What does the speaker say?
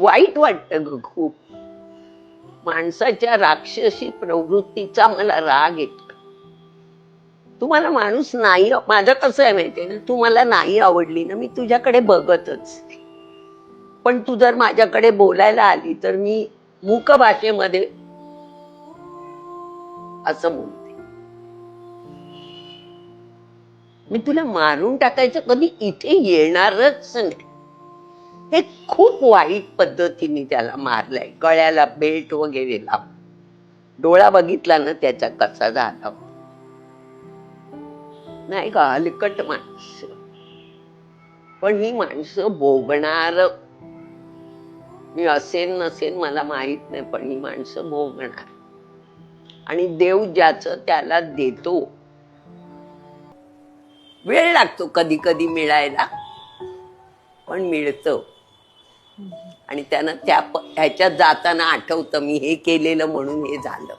वाईट वाटतं ग खूप. माणसाच्या राक्षसी प्रवृत्तीचा मला राग येतो. तुम्हाला माणूस नाही, माझं कसं आहे माहितीये ना, तू मला नाही आवडली ना, मी तुझ्याकडे बघतच. पण तू जर माझ्याकडे बोलायला आली तर मी मूक भाषेमध्ये असं बोलते. मी तुला मारून टाकायचं कधी इथे येणारच नाही. हे खूप वाईट पद्धतीने त्याला मारलंय, गळ्याला बेल्ट वगैरे लाव. डोळा बघितला ना त्याचा कसा झाला, नाही का, हलकट माणसं. पण ही माणसं भोगणार. मी असेन नसेन मला माहित नाही, पण ही माणसं भोगणार. आणि देव ज्याचं त्याला देतो. वेळ लागतो कधी कधी मिळायला, पण मिळतं. आणि त्यानं ह्याच्यात जाताना आठवतं मी हे केलेलं म्हणून हे झालं.